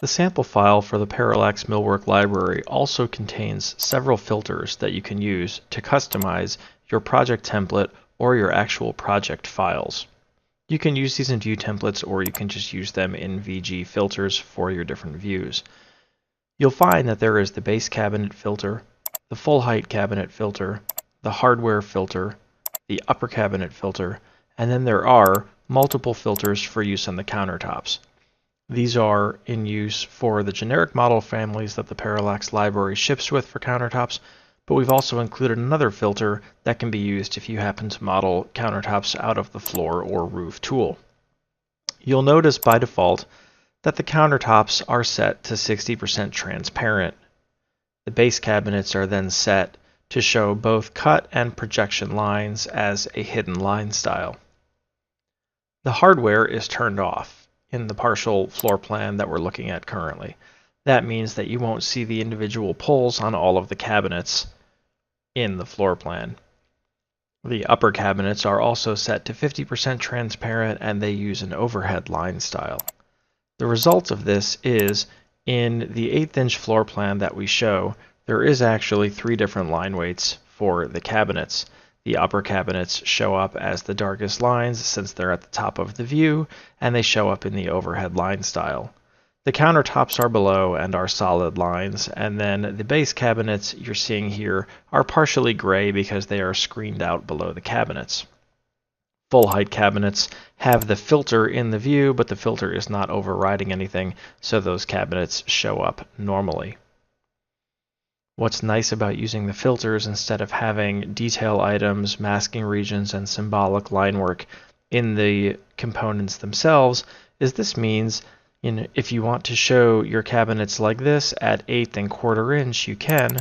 The sample file for the Parallax Millwork library also contains several filters that you can use to customize your project template or your actual project files. You can use these in view templates, or you can just use them in VG filters for your different views. You'll find that there is the base cabinet filter, the full height cabinet filter, the hardware filter, the upper cabinet filter, and then there are multiple filters for use on the countertops. These are in use for the generic model families that the Parallax library ships with for countertops, but we've also included another filter that can be used if you happen to model countertops out of the floor or roof tool. You'll notice by default that the countertops are set to 60% transparent. The base cabinets are then set to show both cut and projection lines as a hidden line style. The hardware is turned off in the partial floor plan that we're looking at currently. That means that you won't see the individual pulls on all of the cabinets in the floor plan. The upper cabinets are also set to 50% transparent, and they use an overhead line style. The result of this is, in the 1/8 inch floor plan that we show, there is actually 3 different line weights for the cabinets. The upper cabinets show up as the darkest lines since they're at the top of the view, and they show up in the overhead line style. The countertops are below and are solid lines, and then the base cabinets you're seeing here are partially gray because they are screened out below the cabinets. Full height cabinets have the filter in the view, but the filter is not overriding anything, so those cabinets show up normally. What's nice about using the filters instead of having detail items, masking regions, and symbolic line work in the components themselves is this means if you want to show your cabinets like this at 1/8 and 1/4 inch, you can,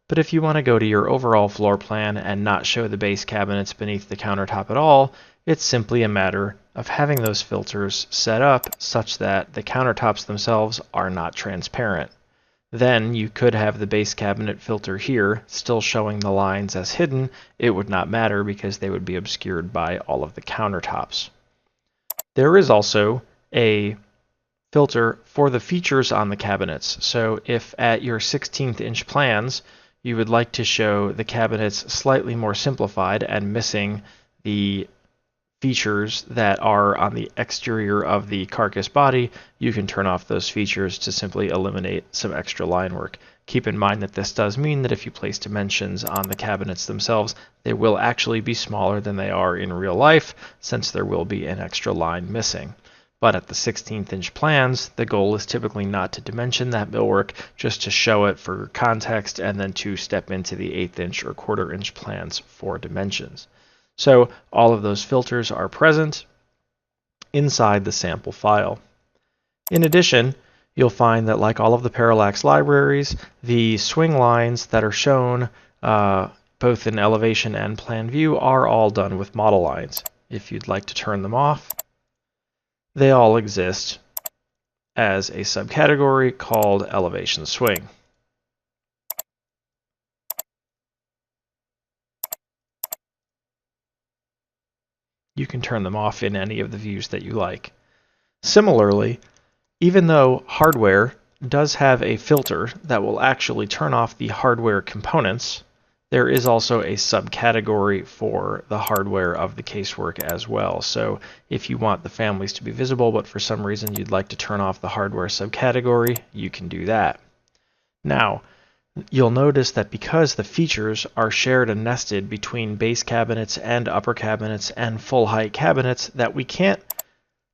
but if you want to go to your overall floor plan and not show the base cabinets beneath the countertop at all, it's simply a matter of having those filters set up such that the countertops themselves are not transparent. Then you could have the base cabinet filter here still showing the lines as hidden. It would not matter because they would be obscured by all of the countertops. There is also a filter for the features on the cabinets. So if at your 16th inch plans you would like to show the cabinets slightly more simplified and missing the features that are on the exterior of the carcass body, you can turn off those features to simply eliminate some extra line work. Keep in mind that this does mean that if you place dimensions on the cabinets themselves, they will actually be smaller than they are in real life, since there will be an extra line missing. But at the 16th inch plans, the goal is typically not to dimension that millwork, just to show it for context and then to step into the 1/8 inch or 1/4 inch plans for dimensions. So all of those filters are present inside the sample file. In addition, you'll find that like all of the Parallax libraries, the swing lines that are shown both in elevation and plan view are all done with model lines. If you'd like to turn them off, they all exist as a subcategory called elevation swing. You can turn them off in any of the views that you like. Similarly, even though hardware does have a filter that will actually turn off the hardware components, there is also a subcategory for the hardware of the casework as well. So if you want the families to be visible, but for some reason you'd like to turn off the hardware subcategory, you can do that. Now, you'll notice that because the features are shared and nested between base cabinets and upper cabinets and full height cabinets, that we can't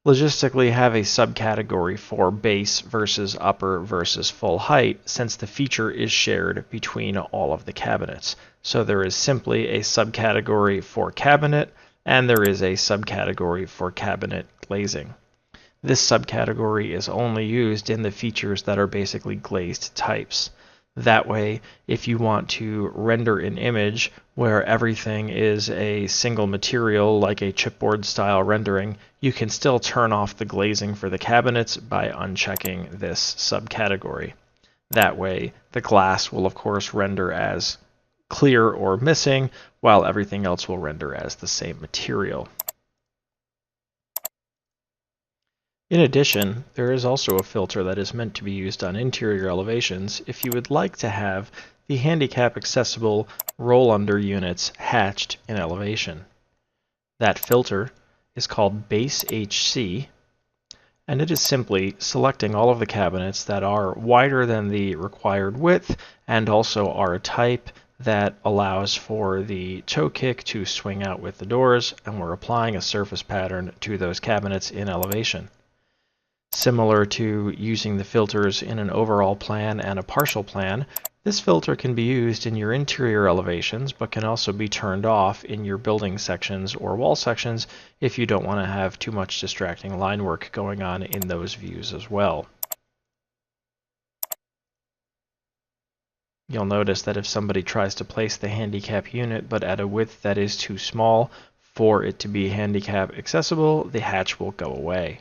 logistically have a subcategory for base versus upper versus full height, since the feature is shared between all of the cabinets. So there is simply a subcategory for cabinet, and there is a subcategory for cabinet glazing. This subcategory is only used in the features that are basically glazed types. That way, if you want to render an image where everything is a single material, like a chipboard style rendering, you can still turn off the glazing for the cabinets by unchecking this subcategory. That way, the glass will of course render as clear or missing, while everything else will render as the same material. In addition, there is also a filter that is meant to be used on interior elevations if you would like to have the handicap accessible roll-under units hatched in elevation. That filter is called Base HC, and it is simply selecting all of the cabinets that are wider than the required width and also are a type that allows for the toe kick to swing out with the doors, and we're applying a surface pattern to those cabinets in elevation. Similar to using the filters in an overall plan and a partial plan, this filter can be used in your interior elevations, but can also be turned off in your building sections or wall sections if you don't want to have too much distracting line work going on in those views as well. You'll notice that if somebody tries to place the handicap unit but at a width that is too small for it to be handicap accessible, the hatch will go away.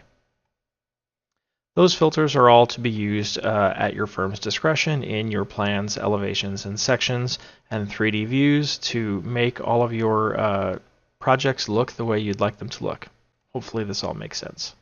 Those filters are all to be used at your firm's discretion in your plans, elevations, and sections, and 3D views to make all of your projects look the way you'd like them to look. Hopefully this all makes sense.